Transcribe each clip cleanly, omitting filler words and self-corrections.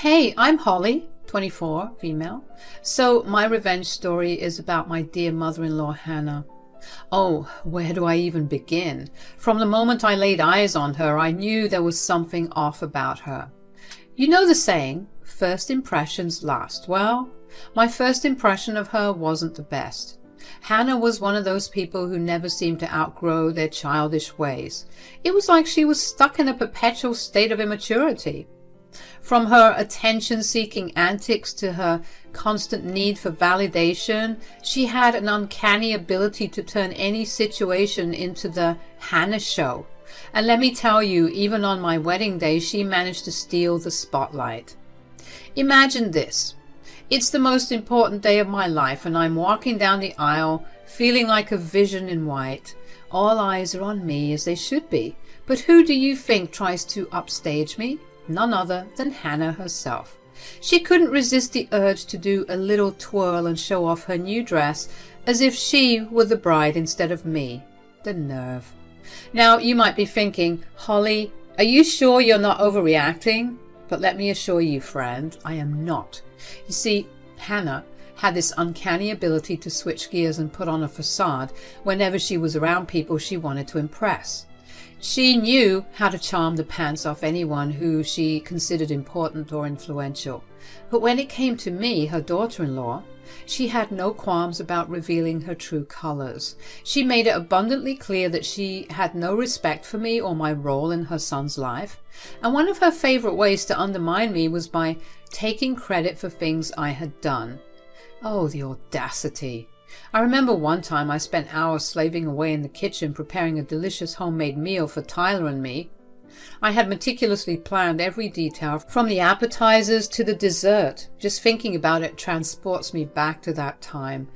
Hey, I'm Holly, 24, female. So my revenge story is about my dear mother-in-law, Hannah. Oh, where do I even begin? From the moment I laid eyes on her, I knew there was something off about her. You know the saying, first impressions last. Well, my first impression of her wasn't the best. Hannah was one of those people who never seemed to outgrow their childish ways. It was like she was stuck in a perpetual state of immaturity. From her attention-seeking antics to her constant need for validation, she had an uncanny ability to turn any situation into the Hannah show. And let me tell you, even on my wedding day, she managed to steal the spotlight. Imagine this. It's the most important day of my life, and I'm walking down the aisle, feeling like a vision in white. All eyes are on me, as they should be. But who do you think tries to upstage me? None other than Hannah herself. She couldn't resist the urge to do a little twirl and show off her new dress, as if she were the bride instead of me. The nerve. Now, you might be thinking, Holly, are you sure you're not overreacting? But let me assure you, friend, I am not. You see, Hannah had this uncanny ability to switch gears and put on a facade whenever she was around people she wanted to impress. She knew how to charm the pants off anyone who she considered important or influential. But when it came to me, her daughter-in-law, she had no qualms about revealing her true colors. She made it abundantly clear that she had no respect for me or my role in her son's life. And one of her favorite ways to undermine me was by taking credit for things I had done. Oh, the audacity. I remember one time I spent hours slaving away in the kitchen preparing a delicious homemade meal for Tyler and me. I had meticulously planned every detail, from the appetizers to the dessert. Just thinking about it transports me back to that time.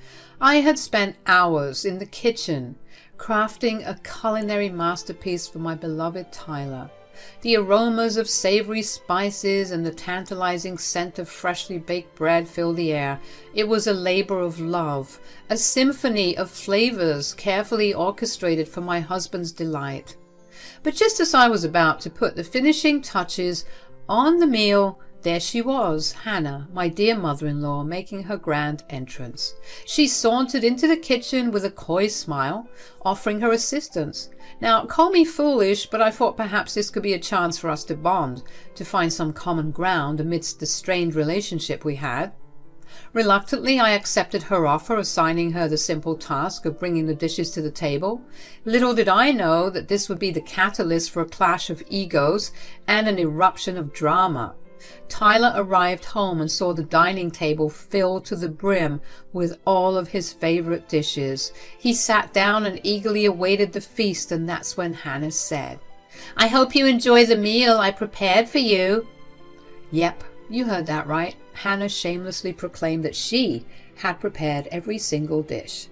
I had spent hours in the kitchen crafting a culinary masterpiece for my beloved Tyler. The aromas of savory spices and the tantalizing scent of freshly baked bread filled the air. It was a labor of love, a symphony of flavors carefully orchestrated for my husband's delight. But just as I was about to put the finishing touches on the meal, there she was, Hannah, my dear mother-in-law, making her grand entrance. She sauntered into the kitchen with a coy smile, offering her assistance. Now, call me foolish, but I thought perhaps this could be a chance for us to bond, to find some common ground amidst the strained relationship we had. Reluctantly, I accepted her offer, assigning her the simple task of bringing the dishes to the table. Little did I know that this would be the catalyst for a clash of egos and an eruption of drama. Tyler arrived home and saw the dining table filled to the brim with all of his favorite dishes. He sat down and eagerly awaited the feast, and that's when Hannah said, "I hope you enjoy the meal I prepared for you." Yep, you heard that right. Hannah shamelessly proclaimed that she had prepared every single dish.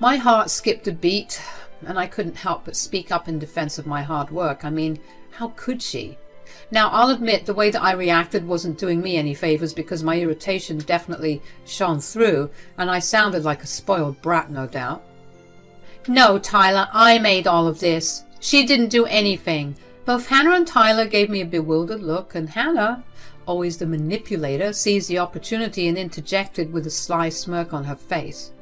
My heart skipped a beat, and I couldn't help but speak up in defense of my hard work. I mean, how could she? Now, I'll admit the way that I reacted wasn't doing me any favors, because my irritation definitely shone through, and I sounded like a spoiled brat, no doubt. "No, Tyler, I made all of this. She didn't do anything." Both Hannah and Tyler gave me a bewildered look, and Hannah, always the manipulator, seized the opportunity and interjected with a sly smirk on her face.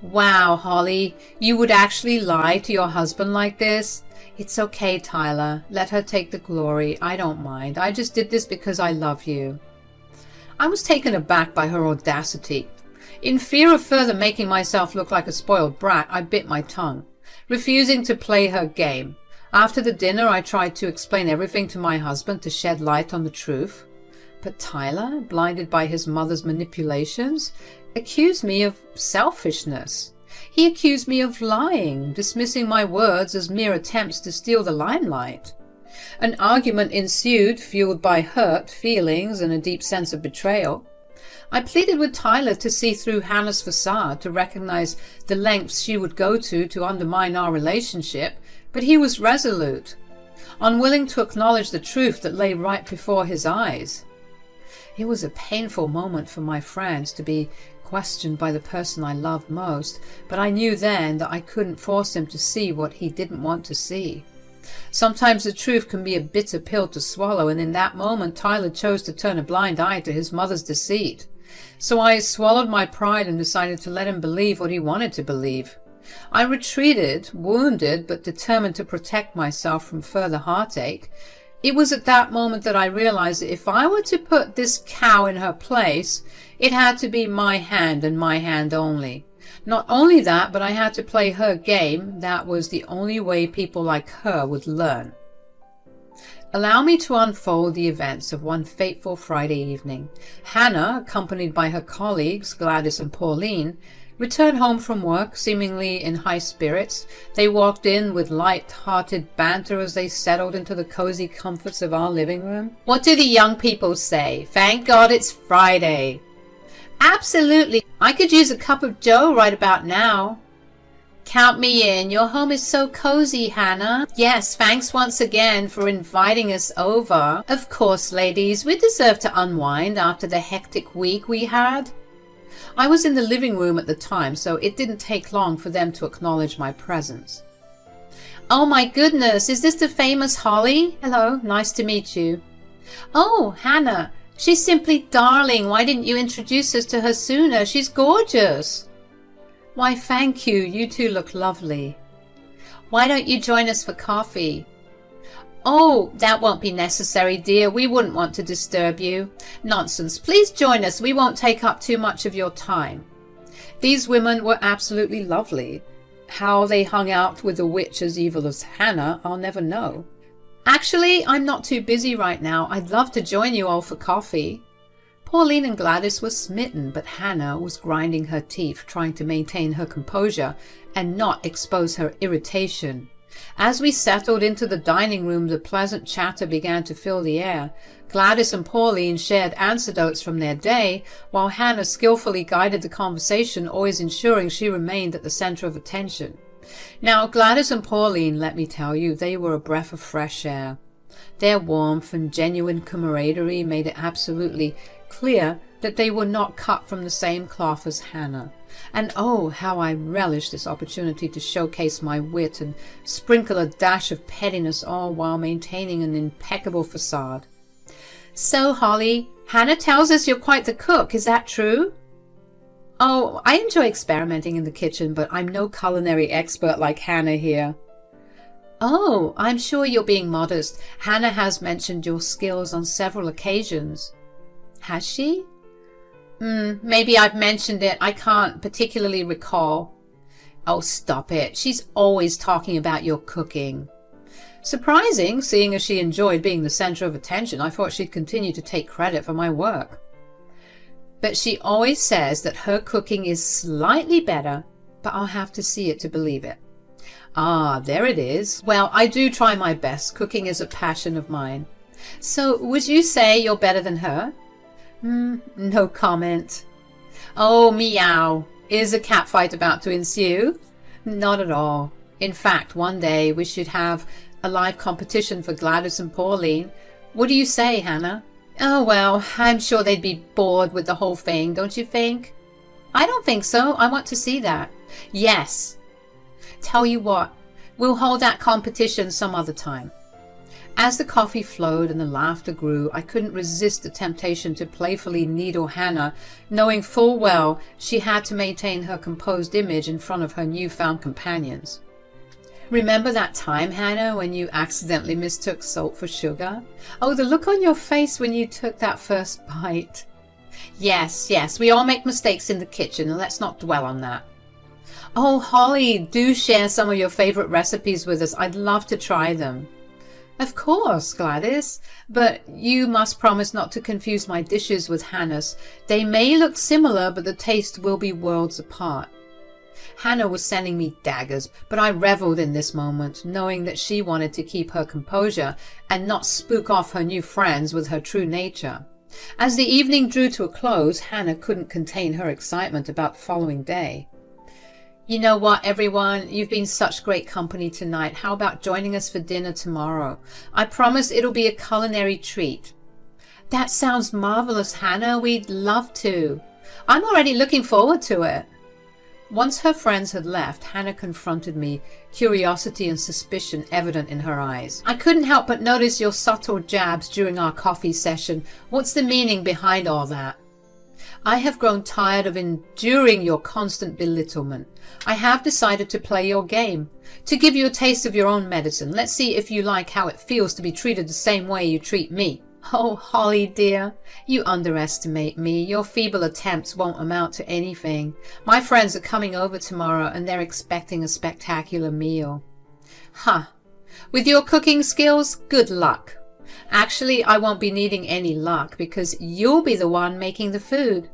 "Wow, Holly, you would actually lie to your husband like this?" "It's okay, Tyler. Let her take the glory. I don't mind. I just did this because I love you." I was taken aback by her audacity. In fear of further making myself look like a spoiled brat, I bit my tongue, refusing to play her game. After the dinner, I tried to explain everything to my husband to shed light on the truth. But Tyler, blinded by his mother's manipulations, accused me of selfishness. He accused me of lying, dismissing my words as mere attempts to steal the limelight. An argument ensued, fueled by hurt feelings and a deep sense of betrayal. I pleaded with Tyler to see through Hannah's facade, to recognize the lengths she would go to undermine our relationship, but he was resolute, unwilling to acknowledge the truth that lay right before his eyes. It was a painful moment for my friends to be questioned by the person I loved most, but I knew then that I couldn't force him to see what he didn't want to see. Sometimes the truth can be a bitter pill to swallow, and in that moment Tyler chose to turn a blind eye to his mother's deceit. So I swallowed my pride and decided to let him believe what he wanted to believe. I retreated, wounded but determined to protect myself from further heartache. It was at that moment that I realized that if I were to put this cow in her place, it had to be my hand and my hand only. Not only that, but I had to play her game. That was the only way people like her would learn. Allow me to unfold the events of one fateful Friday evening. Hannah, accompanied by her colleagues Gladys and Pauline, returned home from work, seemingly in high spirits. They walked in with light-hearted banter as they settled into the cozy comforts of our living room. What do the young people say? Thank God it's Friday. Absolutely. I could use a cup of joe right about now. Count me in. Your home is so cozy, Hannah. Yes, thanks once again for inviting us over. Of course, ladies, we deserve to unwind after the hectic week we had. I was in the living room at the time, so it didn't take long for them to acknowledge my presence. Oh my goodness, is this the famous Holly? Hello, nice to meet you. Oh, Hannah, she's simply darling. Why didn't you introduce us to her sooner? She's gorgeous. Why, thank you. You two look lovely. Why don't you join us for coffee? Oh, that won't be necessary, dear. We wouldn't want to disturb you. Nonsense. Please join us. We won't take up too much of your time. These women were absolutely lovely. How they hung out with a witch as evil as Hannah, I'll never know. Actually, I'm not too busy right now. I'd love to join you all for coffee. Pauline and Gladys were smitten, but Hannah was grinding her teeth, trying to maintain her composure and not expose her irritation. As we settled into the dining room, the pleasant chatter began to fill the air. Gladys and Pauline shared anecdotes from their day, while Hannah skillfully guided the conversation, always ensuring she remained at the center of attention. Now, Gladys and Pauline, let me tell you, they were a breath of fresh air. Their warmth and genuine camaraderie made it absolutely clear that they were not cut from the same cloth as Hannah. And oh, how I relished this opportunity to showcase my wit and sprinkle a dash of pettiness, all while maintaining an impeccable facade. So, Holly, Hannah tells us you're quite the cook. Is that true? Oh, I enjoy experimenting in the kitchen, but I'm no culinary expert like Hannah here. Oh, I'm sure you're being modest. Hannah has mentioned your skills on several occasions. Has she? Maybe I've mentioned it. I can't particularly recall. Oh, stop it. She's always talking about your cooking. Surprising, seeing as she enjoyed being the center of attention. I thought she'd continue to take credit for my work. But she always says that her cooking is slightly better, but I'll have to see it to believe it. Ah, there it is. Well, I do try my best. Cooking is a passion of mine. So, would you say you're better than her? No comment. Oh, meow. Is a catfight about to ensue? Not at all. In fact, one day we should have a live competition for Gladys and Pauline. What do you say, Hannah? Oh, well, I'm sure they'd be bored with the whole thing, don't you think? I don't think so. I want to see that. Yes. Tell you what, we'll hold that competition some other time. As the coffee flowed and the laughter grew, I couldn't resist the temptation to playfully needle Hannah, knowing full well she had to maintain her composed image in front of her newfound companions. Remember that time, Hannah, when you accidentally mistook salt for sugar? Oh, the look on your face when you took that first bite. Yes, we all make mistakes in the kitchen, and let's not dwell on that. Oh, Holly, do share some of your favorite recipes with us. I'd love to try them. Of course, Gladys, but you must promise not to confuse my dishes with Hannah's. They may look similar, but the taste will be worlds apart. Hannah was sending me daggers, but I reveled in this moment, knowing that she wanted to keep her composure and not spook off her new friends with her true nature. As the evening drew to a close, Hannah couldn't contain her excitement about the following day. You know what, everyone? You've been such great company tonight. How about joining us for dinner tomorrow? I promise it'll be a culinary treat. That sounds marvelous, Hannah. We'd love to. I'm already looking forward to it. Once her friends had left, Hannah confronted me, curiosity and suspicion evident in her eyes. I couldn't help but notice your subtle jabs during our coffee session. What's the meaning behind all that? I have grown tired of enduring your constant belittlement. I have decided to play your game, to give you a taste of your own medicine. Let's see if you like how it feels to be treated the same way you treat me. Oh, Holly dear, you underestimate me. Your feeble attempts won't amount to anything. My friends are coming over tomorrow and they're expecting a spectacular meal. Huh. With your cooking skills, good luck. Actually, I won't be needing any luck because you'll be the one making the food.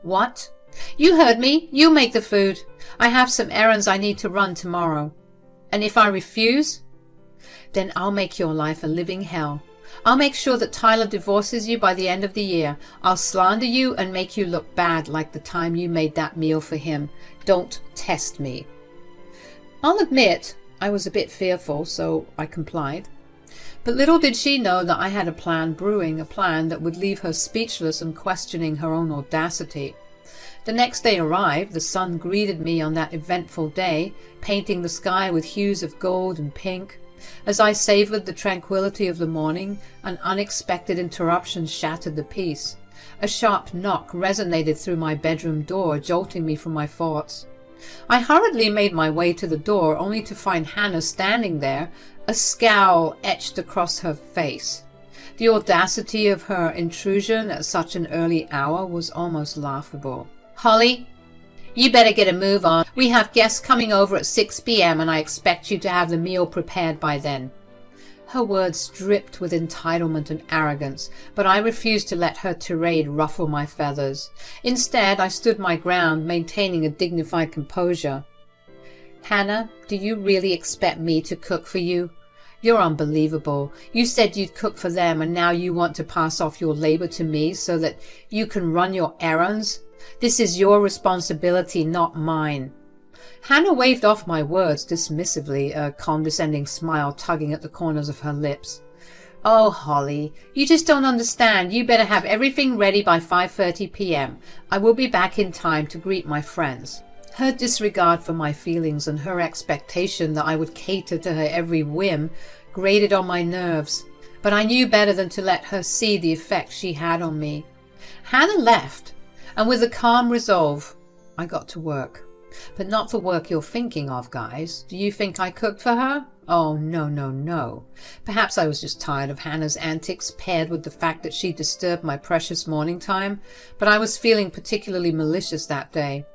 What? You heard me. You make the food. I have some errands I need to run tomorrow. And if I refuse, then I'll make your life a living hell. I'll make sure that Tyler divorces you by the end of the year. I'll slander you and make you look bad like the time you made that meal for him. Don't test me. I'll admit I was a bit fearful, so I complied. But little did she know that I had a plan brewing, a plan that would leave her speechless and questioning her own audacity. The next day arrived. The sun greeted me on that eventful day, painting the sky with hues of gold and pink. As I savored the tranquility of the morning, an unexpected interruption shattered the peace. A sharp knock resonated through my bedroom door, jolting me from my thoughts. I hurriedly made my way to the door, only to find Hannah standing there, a scowl etched across her face. The audacity of her intrusion at such an early hour was almost laughable. Holly, you better get a move on. We have guests coming over at 6 p.m. and I expect you to have the meal prepared by then. Her words dripped with entitlement and arrogance, but I refused to let her tirade ruffle my feathers. Instead, I stood my ground, maintaining a dignified composure. Hannah, do you really expect me to cook for you? You're unbelievable. You said you'd cook for them and now you want to pass off your labor to me so that you can run your errands? This is your responsibility, not mine. Hannah waved off my words dismissively, a condescending smile tugging at the corners of her lips. Oh, Holly, you just don't understand. You better have everything ready by 5:30 p.m. I will be back in time to greet my friends. Her disregard for my feelings and her expectation that I would cater to her every whim grated on my nerves, but I knew better than to let her see the effect she had on me. Hannah left, and with a calm resolve, I got to work. But not the work you're thinking of, guys. Do you think I cooked for her? Oh, no, no, no. Perhaps I was just tired of Hannah's antics, paired with the fact that she disturbed my precious morning time, but I was feeling particularly malicious that day.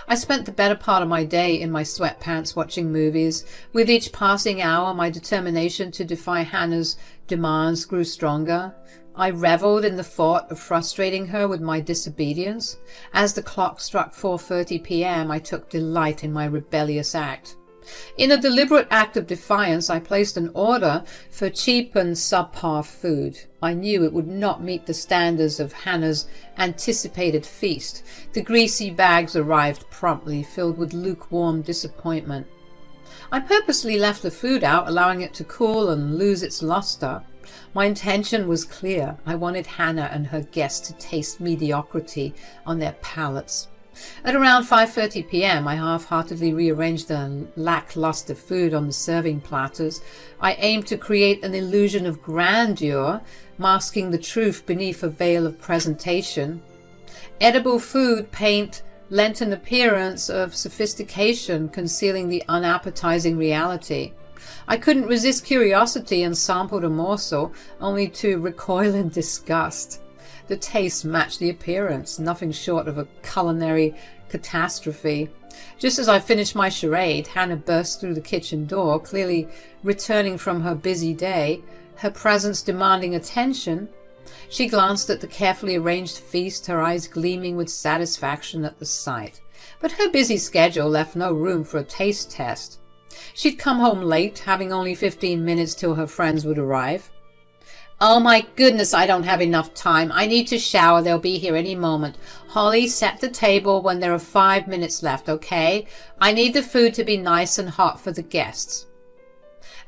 I spent the better part of my day in my sweatpants watching movies. With each passing hour, my determination to defy Hannah's demands grew stronger. I reveled in the thought of frustrating her with my disobedience. As the clock struck 4:30 p.m., I took delight in my rebellious act. In a deliberate act of defiance, I placed an order for cheap and subpar food. I knew it would not meet the standards of Hannah's anticipated feast. The greasy bags arrived promptly, filled with lukewarm disappointment. I purposely left the food out, allowing it to cool and lose its luster. My intention was clear. I wanted Hannah and her guests to taste mediocrity on their palates. At around 5:30 p.m., I half-heartedly rearranged the lackluster food on the serving platters. I aimed to create an illusion of grandeur, masking the truth beneath a veil of presentation. Edible food paint lent an appearance of sophistication, concealing the unappetizing reality. I couldn't resist curiosity and sampled a morsel, only to recoil in disgust. The taste matched the appearance, nothing short of a culinary catastrophe. Just as I finished my charade, Hannah burst through the kitchen door, clearly returning from her busy day, her presence demanding attention. She glanced at the carefully arranged feast, her eyes gleaming with satisfaction at the sight. But her busy schedule left no room for a taste test. She'd come home late, having only 15 minutes till her friends would arrive. Oh my goodness, I don't have enough time. I need to shower. They'll be here any moment. Holly, set the table when there are 5 minutes left, okay? I need the food to be nice and hot for the guests.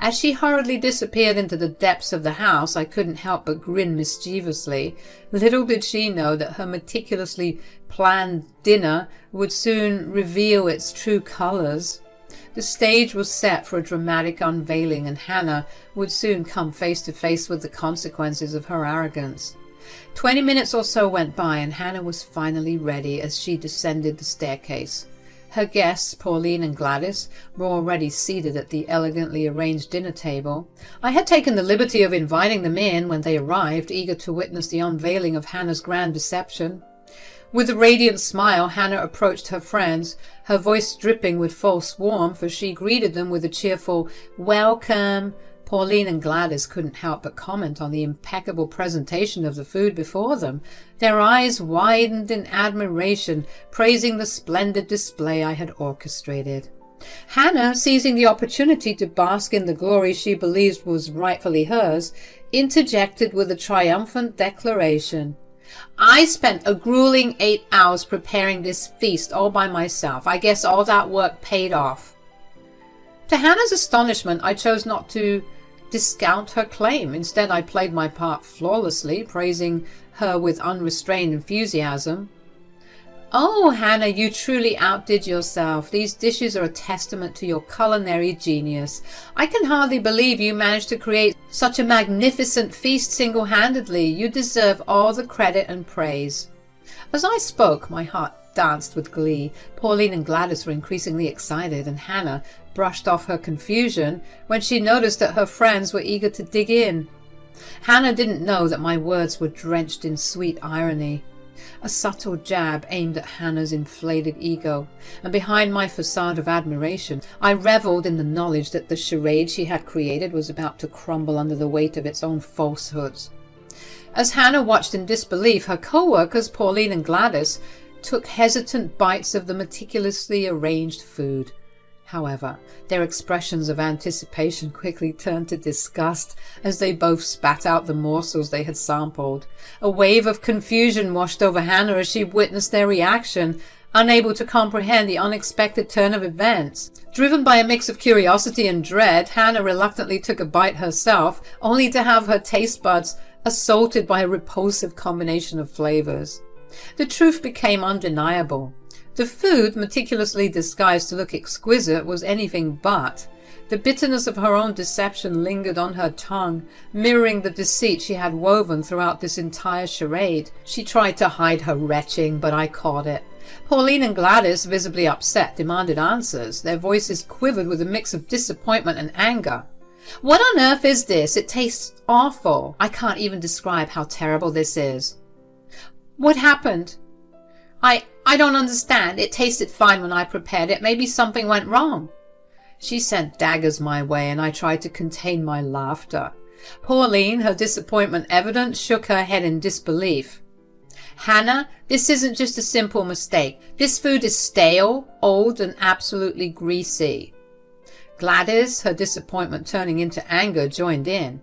As she hurriedly disappeared into the depths of the house, I couldn't help but grin mischievously. Little did she know that her meticulously planned dinner would soon reveal its true colors. The stage was set for a dramatic unveiling, and Hannah would soon come face to face with the consequences of her arrogance. 20 minutes or so went by, and Hannah was finally ready as she descended the staircase. Her guests, Pauline and Gladys, were already seated at the elegantly arranged dinner table. I had taken the liberty of inviting them in when they arrived, eager to witness the unveiling of Hannah's grand deception. With a radiant smile, Hannah approached her friends, her voice dripping with false warmth as she greeted them with a cheerful, "Welcome." Pauline and Gladys couldn't help but comment on the impeccable presentation of the food before them. Their eyes widened in admiration, praising the splendid display I had orchestrated. Hannah, seizing the opportunity to bask in the glory she believed was rightfully hers, interjected with a triumphant declaration. "I spent a grueling 8 hours preparing this feast all by myself. I guess all that work paid off." To Hannah's astonishment, I chose not to discount her claim. Instead, I played my part flawlessly, praising her with unrestrained enthusiasm. "Oh, Hannah, you truly outdid yourself. These dishes are a testament to your culinary genius. I can hardly believe you managed to create such a magnificent feast single-handedly. You deserve all the credit and praise." As I spoke, my heart danced with glee. Pauline and Gladys were increasingly excited, and Hannah brushed off her confusion when she noticed that her friends were eager to dig in. Hannah didn't know that my words were drenched in sweet irony. A subtle jab aimed at Hannah's inflated ego, and behind my facade of admiration, I reveled in the knowledge that the charade she had created was about to crumble under the weight of its own falsehoods. As Hannah watched in disbelief, her co-workers, Pauline and Gladys, took hesitant bites of the meticulously arranged food. However, their expressions of anticipation quickly turned to disgust as they both spat out the morsels they had sampled. A wave of confusion washed over Hannah as she witnessed their reaction, unable to comprehend the unexpected turn of events. Driven by a mix of curiosity and dread, Hannah reluctantly took a bite herself, only to have her taste buds assaulted by a repulsive combination of flavors. The truth became undeniable. The food, meticulously disguised to look exquisite, was anything but. The bitterness of her own deception lingered on her tongue, mirroring the deceit she had woven throughout this entire charade. She tried to hide her retching, but I caught it. Pauline and Gladys, visibly upset, demanded answers. Their voices quivered with a mix of disappointment and anger. "What on earth is this? It tastes awful. I can't even describe how terrible this is." "What happened?" I don't understand. It tasted fine when I prepared it. Maybe something went wrong." She sent daggers my way, and I tried to contain my laughter. Pauline, her disappointment evident, shook her head in disbelief. "Hannah, this isn't just a simple mistake. This food is stale, old, and absolutely greasy." Gladys, her disappointment turning into anger, joined in.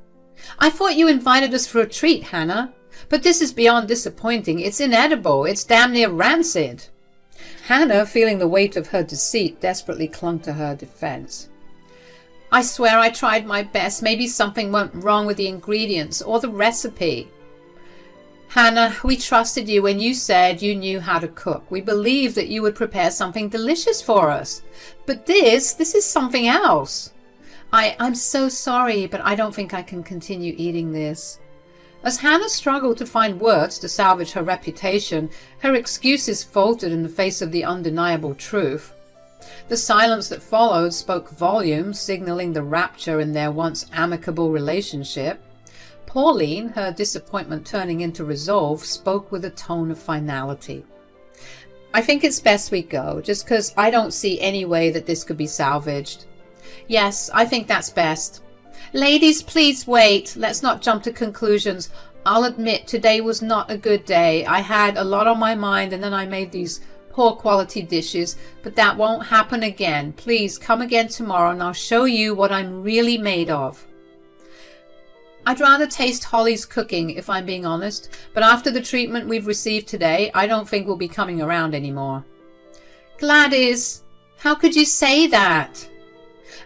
"I thought you invited us for a treat, Hannah. But this is beyond disappointing. It's inedible. It's damn near rancid." Hannah, feeling the weight of her deceit, desperately clung to her defense. "I swear I tried my best. Maybe something went wrong with the ingredients or the recipe." "Hannah, we trusted you when you said you knew how to cook. We believed that you would prepare something delicious for us. But this is something else. I'm so sorry, but I don't think I can continue eating this." As Hannah struggled to find words to salvage her reputation, her excuses faltered in the face of the undeniable truth. The silence that followed spoke volumes, signaling the rapture in their once amicable relationship. Pauline, her disappointment turning into resolve, spoke with a tone of finality. "I think it's best we go, just 'cause I don't see any way that this could be salvaged." "Yes, I think that's best." "Ladies, please wait. Let's not jump to conclusions. I'll admit today was not a good day. I had a lot on my mind, and then I made these poor quality dishes, but that won't happen again. Please come again tomorrow and I'll show you what I'm really made of." "I'd rather taste Holly's cooking, if I'm being honest, but after the treatment we've received today, I don't think we'll be coming around anymore." "Gladys, how could you say that?"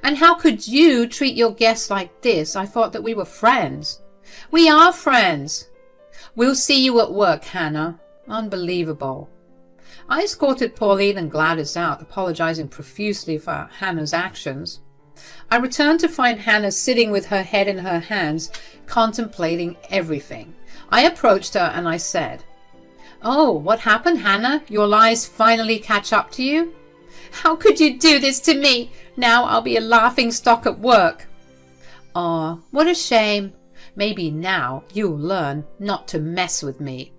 And how could you treat your guests like this? I thought that we were friends. We are friends. We'll see you at work, Hannah. Unbelievable. I escorted Pauline and Gladys out, apologizing profusely for Hannah's actions. I returned to find Hannah sitting with her head in her hands, contemplating everything. I approached her and I said, "Oh, what happened, Hannah? Your lies finally catch up to you? How could you do this to me? Now I'll be a laughing stock at work." "Aw, what a shame. Maybe now you'll learn not to mess with me."